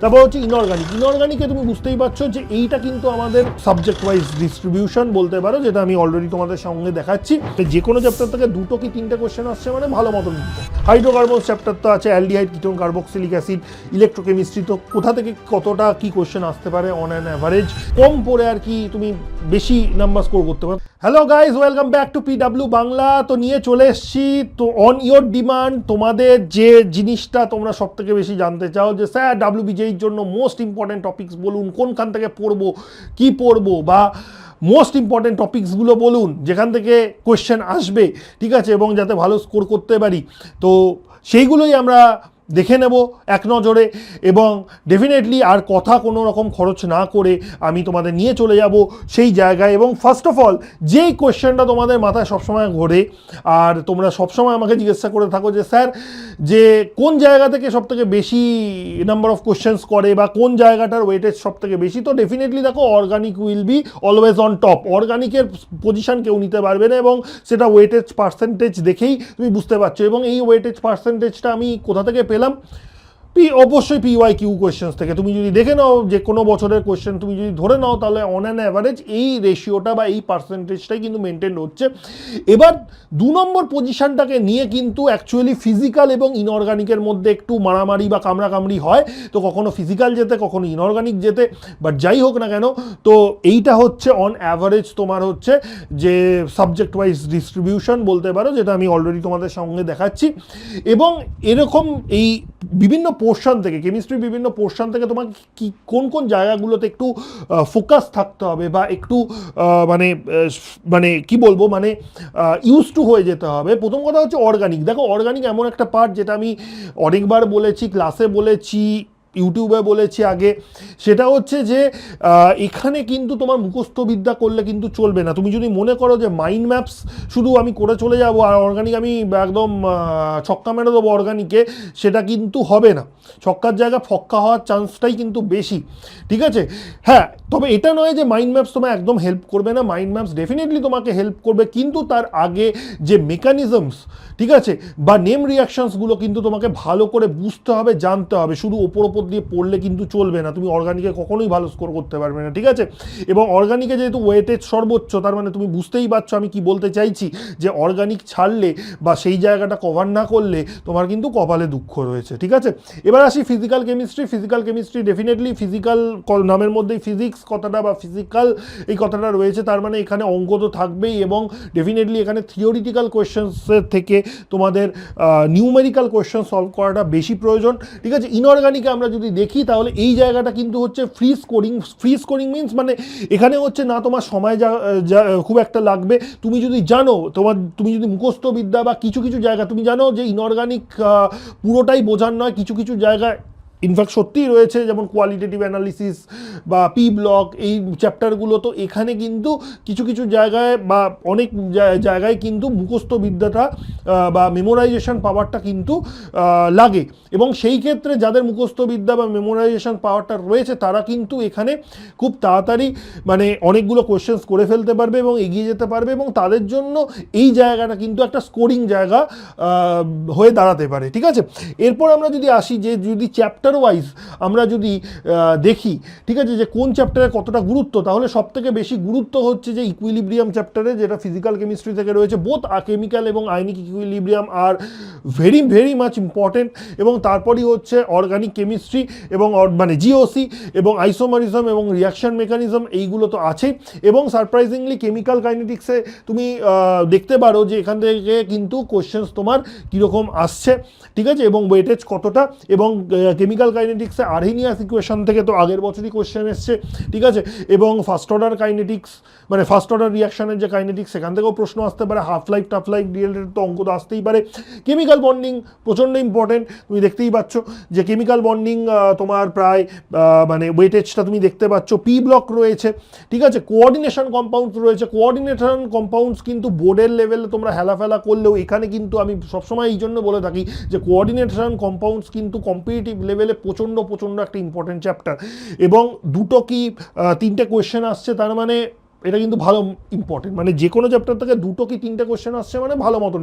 তারপর হচ্ছে ইনঅর্গানিকে তুমি বুঝতেই পারছো যে এইটা কিন্তু আমাদের সাবজেক্ট ওয়াইজ ডিস্ট্রিবিউশন বলতে পারো, যেটা আমি অলরেডি তোমাদের সঙ্গে দেখাচ্ছি। যে কোনো চ্যাপ্টার থেকে দুটো কি তিনটে কোশ্চেন আসছে মানে ভালো মতন। হাইড্রোকার্বন চ্যাপ্টার তো আছে, aldehyde, ketone, carboxylic acid, electrochemistry, তো কোথা থেকে কতটা কি কোশ্চেন আসতে পারে অন অ্যান অ্যাভারেজ কম পড়ে আর কি তুমি বেশি নাম্বার স্কোর করতে পারো। Hello guys, welcome back to PW Bangla. তো নিয়ে চলে এসছি তো অন ইয়োর ডিমান্ড তোমাদের যে জিনিসটা তোমরা সব থেকে বেশি জানতে চাও, যে স্যার WBJের জন্য মোস্ট ইম্পর্টেন্ট টপিকস বলুন, কোনখান থেকে পড়বো, কি পড়বো, বা মোস্ট ইম্পর্টেন্ট টপিকসগুলো বলুন যেখান থেকে কোয়েশ্চেন আসবে, ঠিক আছে, এবং যাতে ভালো স্কোর করতে পারি। তো সেইগুলোই আমরা দেখে নেব এক নজরে, এবং ডেফিনেটলি আর কথা কোনো রকম খরচ না করে আমি তোমাদের নিয়ে চলে যাব সেই জায়গায়। এবং ফার্স্ট অফ অল যেই কোয়েশ্চেনটা তোমাদের মাথায় সবসময় ঘোরে আর তোমরা সবসময় আমাকে জিজ্ঞাসা করে থাকো যে স্যার, যে কোন জায়গা থেকে সব থেকে বেশি নাম্বার অফ কোয়েশ্চেন্স করে বা কোন জায়গাটার ওয়েটেজ সব থেকে বেশি, তো ডেফিনেটলি দেখো organic will be always on top. অর্গানিকের পজিশন কেউ নিতে পারবে না, এবং সেটা ওয়েটেজ পার্সেন্টেজ দেখেই তুমি বুঝতে পারছো। এবং এই ওয়েটেজ পার্সেন্টেজটা আমি কোথা থেকে পেলাম? অবশ্যই PYQ কোয়েশ্চেন্স থেকে। তুমি যদি দেখে নাও যে কোনো বছরের কোয়েশ্চেন তুমি যদি ধরে নাও, তাহলে অন অ্যান অ্যাভারেজ এই রেশিওটা বা এই পার্সেন্টেজটাই কিন্তু মেনটেন হচ্ছে। এবার 2 নম্বর পজিশনটাকে নিয়ে কিন্তু অ্যাকচুয়ালি ফিজিক্যাল এবং ইনঅর্গানিকের মধ্যে একটু মারামারি বা কামড়াকামড়ি হয়। তো কখনো ফিজিক্যাল যেতে, কখনো ইনঅর্গানিক যেতে, বাট যাই হোক না কেন, তো এইটা হচ্ছে অন অ্যাভারেজ তোমার হচ্ছে যে সাবজেক্ট ওয়াইজ ডিস্ট্রিবিউশন বলতে পারো, যেটা আমি অলরেডি তোমাদের সঙ্গে দেখাচ্ছি। এবং এরকম এই বিভিন্ন পোর্শন থেকে, কেমিস্ট্রির বিভিন্ন পোর্শন থেকে তোমাকে কি কোন কোন জায়গাগুলোতে একটু ফোকাস থাকতে হবে বা একটু মানে কি বলবো, মানে ইউজ টু হয়ে যেতে হবে। প্রথম কথা হচ্ছে অর্গানিক। দেখো অর্গানিক এমন একটা পার্ট যেটা আমি অনেকবার বলেছি, ক্লাসে বলেছি, ইউটিউবে বলেছি আগে, সেটা হচ্ছে যে এখানে কিন্তু তোমার মুখস্থ বিদ্যা করলে কিন্তু চলবে না। তুমি যদি মনে করো যে মাইন্ড ম্যাপস শুধু আমি করে চলে যাব আর অর্গানিক আমি একদম ছক্কা মেরে দেবো অর্গানিকে, সেটা কিন্তু হবে না। ছক্কার জায়গা ফক্কা হওয়ার চান্সটাই কিন্তু বেশি, ঠিক আছে। হ্যাঁ, তবে এটা নয় যে মাইন্ড ম্যাপস তোমায় একদম হেল্প করবে না। মাইন্ড ম্যাপস ডেফিনেটলি তোমাকে হেল্প করবে, কিন্তু তার আগে যে মেকানিজমস, ঠিক আছে, বা নেম রিয়াকশনসগুলো কিন্তু তোমাকে ভালো করে বুঝতে হবে, জানতে হবে। শুধু ওপর দিয়ে পড়লে কিন্তু চলবে না, তুমি অর্গানিকে কখনোই ভালো স্কোর করতে পারবে না, ঠিক আছে। এবং অর্গানিকে যেহেতু ওয়েটেজ সর্বোচ্চ, তার মানে তুমি বুঝতেই পারছো আমি কি বলতে চাইছি, যে অর্গানিক ছাড়লে বা সেই জায়গাটা কভার না করলে তোমার কিন্তু কপালে দুঃখ রয়েছে, ঠিক আছে। এবার আসি ফিজিক্যাল কেমিস্ট্রি ডেফিনেটলি ফিজিক্যাল নামের মধ্যেই ফিজিক্স কথাটা বা ফিজিক্যাল এই কথাটা রয়েছে, তার মানে এখানে অঙ্ক তো থাকবেই, এবং ডেফিনেটলি এখানে থিওরিটিক্যাল কোয়েশ্চেন্সের থেকে তোমাদের নিউমেরিক্যাল কোয়েশ্চেন সলভ করাটা বেশি প্রয়োজন, ঠিক আছে। ইনঅর্গানিকে আমরা যদি দেখি তাহলে এই জায়গাটা কিন্তু হচ্ছে ফ্রি স্কোরিং মিনস মানে এখানে হচ্ছে না তোমার সময় খুব একটা লাগবে। তুমি যদি জানো, তুমি যদি মুখস্থ বিদ্যা বা কিছু কিছু জায়গা তুমি জানো যে ইনঅর্গানিক পুরোটাই বোঝার নয়, কিছু কিছু জায়গায় ইনফ্যাক্ট সত্যিই রয়েছে, যেমন কোয়ালিটেটিভ অ্যানালিসিস বা P ব্লক, এই চ্যাপ্টারগুলো, তো এখানে কিন্তু কিছু কিছু জায়গায় বা অনেক জায়গায় কিন্তু মুখস্থ বিদ্যাটা বা মেমোরাইজেশন পাওয়ারটা কিন্তু লাগে। এবং সেই ক্ষেত্রে যাদের মুখস্থ বিদ্যা বা মেমোরাইজেশন পাওয়ারটা রয়েছে, তারা কিন্তু এখানে খুব তাড়াতাড়ি মানে অনেকগুলো কোয়েশ্চেন্স করে ফেলতে পারবে এবং এগিয়ে যেতে পারবে, এবং তাদের জন্য এই জায়গাটা কিন্তু একটা স্কোরিং জায়গা হয়ে দাঁড়াতে পারে, ঠিক আছে। এরপর আমরা যদি আসি যে যদি চ্যাপ্টার ওয়াইজ আমরা যদি দেখি, ঠিক আছে, যে কোন চ্যাপ্টারে কতটা গুরুত্ব, তাহলে সব থেকে বেশি গুরুত্ব হচ্ছে যে ইকুইলিব্রিয়াম চ্যাপ্টারে, যেটা ফিজিক্যাল কেমিস্ট্রি থেকে রয়েছে। বোথ কেমিক্যাল এবং ionic equilibrium are very very much important. এবং তারপরই হচ্ছে অর্গানিক কেমিস্ট্রি এবং মানে GOC এবং আইসোমারিজম এবং রিয়াকশন মেকানিজম, এইগুলো তো আছেই। এবং সারপ্রাইজিংলি কেমিক্যাল কাইনেটিক্সে তুমি দেখতে পারো যে এখান থেকে কিন্তু কোশ্চেন্স তোমার কীরকম আসছে, ঠিক আছে, এবং ওয়েটেজ কতটা। এবং কেমিক্যাল কাইনেটিক্সে আরহেনিয়াস ইকুয়েশন থেকে তো আগের বছরই কোশ্চেন এসছে, ঠিক আছে। এবং ফার্স্ট অর্ডার কাইনেটিক্স মানে ফার্স্ট অর্ডার রিয়াকশনের যে কাইনেটিক্স, সেখান থেকেও প্রশ্ন আসতে পারে। হাফ লাইফ রিলেটেড তো অঙ্ক তো আসতেই পারে। কেমিক্যাল বন্ডিং প্রচণ্ড ইম্পর্টেন্ট, তুমি দেখতেই পাচ্ছ যে কেমিক্যাল বন্ডিং তোমার প্রায় মানে ওয়েটেজটা তুমি দেখতে পাচ্ছ। P ব্লক রয়েছে, ঠিক আছে। কোঅর্ডিনেশন কম্পাউন্ডস রয়েছে। কোঅর্ডিনেশন কম্পাউন্ডস কিন্তু বোর্ডের লেভেলে তোমরা হেলাফেলা করলেও এখানে কিন্তু আমি সবসময় এই জন্য বলে থাকি যে কোঅর্ডিনেশন কম্পাউন্ডস কিন্তু কম্পিটিটিভ লেভেলে প্রচণ্ড একটা ইম্পর্টেন্ট চ্যাপ্টার। এবং দুটো কি তিনটে কোয়েশ্চেন আসছে, তার মানে এটা কিন্তু ভালো ইম্পর্টেন্ট। মানে যে কোনো চ্যাপ্টার থেকে দুটো কি তিনটে কোয়েশ্চেন আসছে মানে ভালো মতন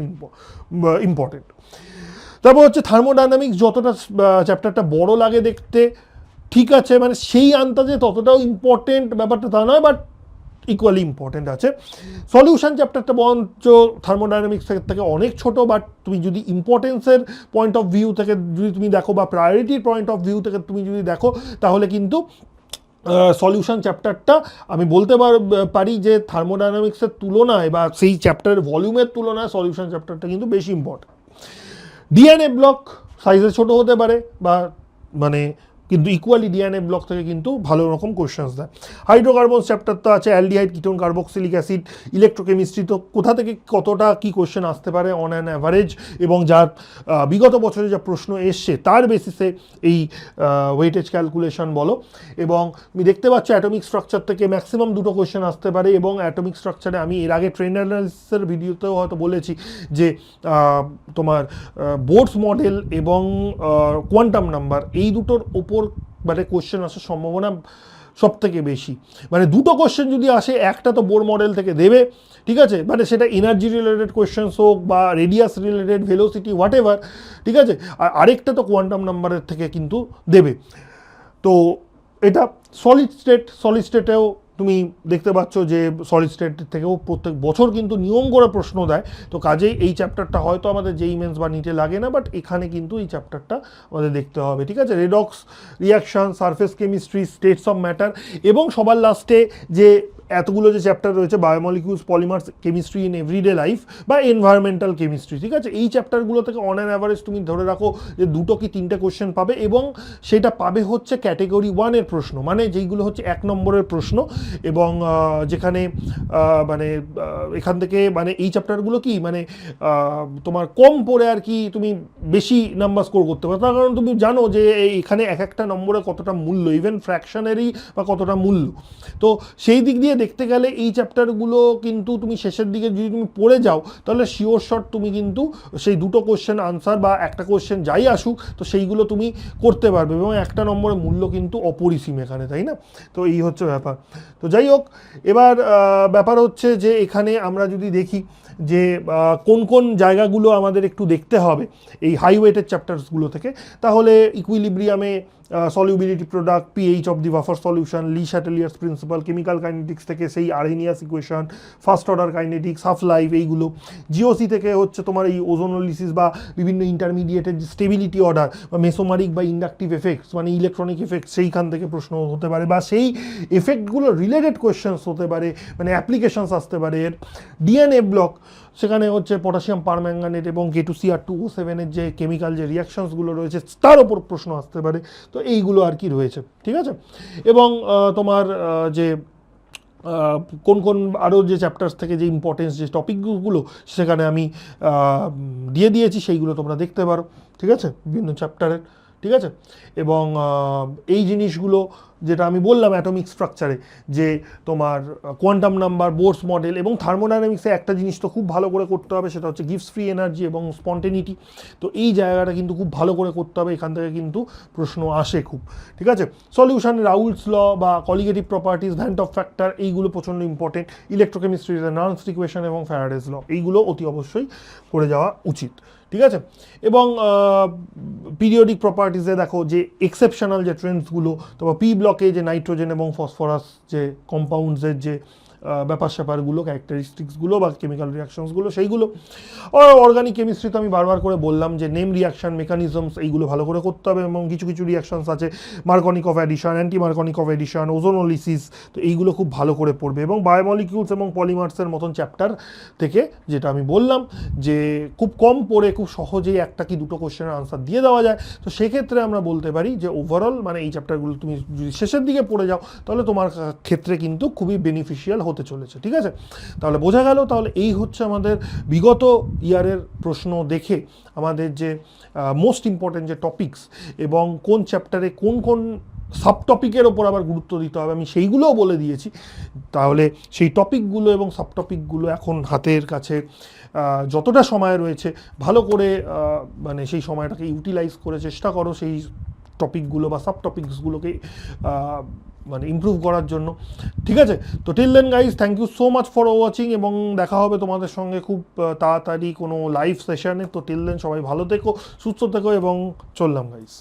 ইম্পর্টেন্ট। তারপর হচ্ছে থার্মোডাইনামিক্স, যতটা চ্যাপ্টারটা বড় লাগে দেখতে, ঠিক আছে, মানে সেই আন্দাজে ততটাও ইম্পর্টেন্ট ব্যাপারটা তা নয়, বাট ইকুয়ালি ইম্পর্টেন্ট আছে। সলিউশন চ্যাপ্টারটা বরঞ্চ থার্মোডাইনামিক্স থেকে অনেক ছোট, বাট তুমি যদি ইম্পর্টেন্সের পয়েন্ট অফ ভিউ থেকে যদি তুমি দেখো বা প্রায়োরিটির পয়েন্ট অফ ভিউ থেকে তুমি যদি দেখো, তাহলে কিন্তু সলিউশন চ্যাপ্টারটা আমি বলতে পারি যে থার্মোডাইনামিক্সের তুলনায় বা সেই চ্যাপ্টারের ভলিউমের তুলনায় সলিউশন চ্যাপ্টারটা কিন্তু বেশি ইম্পর্টেন্ট। ডিএনএ ব্লক সাইজে ছোট হতে পারে বা মানে কিন্তু ইকুয়ালি ডিএনএ ব্লক থেকে কিন্তু ভালো রকম কোয়েশ্চেন্স দেয়। হাইড্রোকার্বনস চ্যাপ্টার তো আছে, aldehyde, ketone, carboxylic acid, electrochemistry, তো কোথা থেকে কতটা কি কোয়েশ্চেন আসতে পারে অন অ্যান অ্যাভারেজ এবং যার বিগত বছরে যা প্রশ্ন এসছে তার বেসিসে এই ওয়েটেজ ক্যালকুলেশন বলো। এবং তুমি দেখতে পাচ্ছ অ্যাটমিক স্ট্রাকচার থেকে ম্যাক্সিমাম দুটো কোয়েশ্চেন আসতে পারে, এবং অ্যাটমিক স্ট্রাকচারে আমি এর আগে ট্রেন্ড অ্যানালিসিসের ভিডিওতেও হয়তো বলেছি যে তোমার বোর্ডস মডেল এবং কোয়ান্টাম নাম্বার এই দুটোর ওপর মানে কোয়েশ্চেন আসার সম্ভাবনা সব থেকে বেশি। মানে দুটো কোয়েশ্চেন যদি আসে, একটা তো বোর মডেল থেকে দেবে, ঠিক আছে, মানে সেটা এনার্জি রিলেটেড কোয়েশ্চেন্স হোক বা radius related, velocity, what ever, ঠিক আছে, আর আরেকটা তো কোয়ান্টাম নাম্বারের থেকে কিন্তু দেবে। তো এটা সলিড স্টেটেও তুমি দেখতে পাচ্ছ যে সলিড স্টেট থেকেও প্রত্যেক বছর কিন্তু নিয়ম করে প্রশ্ন দেয়। তো কাজেই এই চ্যাপ্টারটা হয়তো আমাদের যেই মেন্স বা নিটে লাগে না, বাট এখানে কিন্তু এই চ্যাপ্টারটা আমাদের দেখতে হবে, ঠিক আছে। Redox reaction, surface chemistry, states of matter, এবং সবার লাস্টে যে এতগুলো যে চ্যাপ্টার রয়েছে, biomolecules, polymers, chemistry in everyday life বা এনভায়রনমেন্টাল কেমিস্ট্রি, ঠিক আছে, এই চ্যাপ্টারগুলো থেকে অন অ্যান অ্যাভারেজ তুমি ধরে রাখো যে 2 কি 3টে কোয়েশ্চেন পাবে, এবং সেটা পাবে হচ্ছে ক্যাটেগরি 1-এর প্রশ্ন, মানে যেইগুলো হচ্ছে 1 নম্বরের প্রশ্ন, এবং যেখানে মানে এখান থেকে মানে এই চ্যাপ্টারগুলো কি মানে তোমার কম পড়ে আর কি তুমি বেশি নাম্বার স্কোর করতে পারো, তার কারণ তুমি জানো যে এখানে এক একটা নম্বরে কতটা মূল্য, ইভেন ফ্র্যাকশনেরই বা কতটা মূল্য। তো সেই দিক দিয়ে দেখতে গেলে এই চ্যাপ্টারগুলো কিন্তু তুমি শেষের দিকে যদি তুমি পড়ে যাও, তাহলে শিওর শট তুমি কিন্তু সেই 2টো কোয়েশ্চেন আনসার বা একটা কোয়েশ্চেন যাই আসুক, তো সেইগুলো তুমি করতে পারবে, এবং একটা নম্বরের মূল্য কিন্তু অপরিসীম এখানে, তাই না? তো এই হচ্ছে ব্যাপার। তো যাই হোক, এবার ব্যাপার হচ্ছে যে এখানে আমরা যদি দেখি যে কোন কোন জায়গাগুলো আমাদের একটু দেখতে হবে এই হাই ওয়েটের চ্যাপ্টার্সগুলো থেকে, তাহলে ইকুইলিব্রিয়ামে solubility product, pH of the buffer solution, Le Chatelier's principle, chemical kinetics থেকে সেই Arrhenius equation, first order kinetics, half life, এইগুলো। জিওসি থেকে হচ্ছে তোমার এই ওজোনোলিসিস বা বিভিন্ন ইন্টারমিডিয়েটের যে স্টেবিলিটি অর্ডার বা মেসোমারিক বা ইন্ডাকটিভ এফেক্টস মানে ইলেকট্রনিক এফেক্ট, সেইখান থেকে প্রশ্ন হতে পারে, বা সেই এফেক্টগুলো রিলেটেড কোয়েশ্চেন্স হতে পারে, মানে অ্যাপ্লিকেশনস আসতে পারে। ডিএনএ ব্লক, সেখানে হচ্ছে পটাশিয়াম পারম্যাঙ্গানেট এবং K2Cr2O7-এর যে কেমিক্যাল যে রিয়াকশনসগুলো রয়েছে তার ওপর প্রশ্ন আসতে পারে। তো এইগুলো আর কি রয়েছে, ঠিক আছে। এবং তোমার যে কোন কোন আরও যে চ্যাপ্টার্স থেকে যে ইম্পর্টেন্স যে টপিকগুলো সেখানে আমি দিয়ে দিয়েছি, সেইগুলো তোমরা দেখতে পারো, ঠিক আছে, বিভিন্ন চ্যাপ্টারের, ঠিক আছে। এবং এই জিনিসগুলো যেটা আমি বললাম অ্যাটমিক স্ট্রাকচারে, যে তোমার কোয়ান্টাম নাম্বার, বোর্স মডেল এবং থার্মোডাইনামিক্সে একটা জিনিস তো খুব ভালো করে করতে হবে, সেটা হচ্ছে গিভস ফ্রি এনার্জি এবং স্পন্টেনিটি। তো এই জায়গাটা কিন্তু খুব ভালো করে করতে হবে, এখান থেকে কিন্তু প্রশ্ন আসে খুব, ঠিক আছে। সলিউশন, রাউলস ল বা colligative properties, vent of factor, এইগুলো প্রচণ্ড ইম্পর্টেন্ট। ইলেকট্রোকেমিস্ট্রি, নার্নস ইকুয়েশন এবং ফ্যারাডেজ ল, এইগুলো অতি অবশ্যই করে যাওয়া উচিত, ঠিক আছে। এবং পিরিয়ডিক প্রপার্টিসে দেখো যে এক্সেপশনাল যে ট্রেন্ডসগুলো, তারপর পি ব্লকে যে নাইট্রোজেন এবং ফসফরাস যে কম্পাউন্ডসের যে ব্যাপার স্যাপারগুলো, ক্যারেক্টারিস্টিক্সগুলো বা কেমিক্যাল রিয়াকশনসগুলো, সেইগুলো। অর্গানিক কেমিস্ট্রি তো আমি বারবার করে বললাম যে নেম, রিয়াকশন, মেকানিজমস, এইগুলো ভালো করে করতে হবে, এবং কিছু কিছু রিয়াকশনস আছে Markovnikov of addition, anti Markovnikov of addition, ozonolysis, তো এইগুলো খুব ভালো করে পড়বে। এবং বায়োমলিকিউলস এবং পলিমার্সের মতন চ্যাপ্টার থেকে যেটা আমি বললাম যে খুব কম পড়ে খুব সহজেই একটা কি 2টো কোশ্চেনের আনসার দিয়ে দেওয়া যায়, তো সেক্ষেত্রে আমরা বলতে পারি যে ওভারঅল মানে এই চ্যাপ্টারগুলো তুমি যদি শেষের দিকে পড়ে যাও, তাহলে তোমার ক্ষেত্রে কিন্তু খুবই বেনিফিশিয়াল হতে চলেছে, ঠিক আছে। তাহলে বোঝা গেল, তাহলে এই হচ্ছে আমাদের বিগত ইয়ারের প্রশ্ন দেখে আমাদের যে মোস্ট ইম্পর্টেন্ট যে টপিকস এবং কোন চ্যাপ্টারে কোন কোন সাব টপিকের ওপর আবার গুরুত্ব দিতে হবে আমি সেইগুলোও বলে দিয়েছি। তাহলে সেই টপিকগুলো এবং সাব টপিকগুলো এখন হাতের কাছে যতটা সময় রয়েছে ভালো করে মানে সেই সময়টাকে ইউটিলাইজ করে চেষ্টা করো সেই টপিকগুলো বা সাব টপিকসগুলোকে মানে ইমপ্রুভ করার জন্য, ঠিক আছে। তো till then guys, thank you so much for watching, এবং দেখা হবে তোমাদের সঙ্গে খুব তাড়াতাড়ি কোনো লাইভ সেশনে। তো টিল দেন সবাই ভালো থেকো, সুস্থ থেকো, এবং চললাম গাইজ।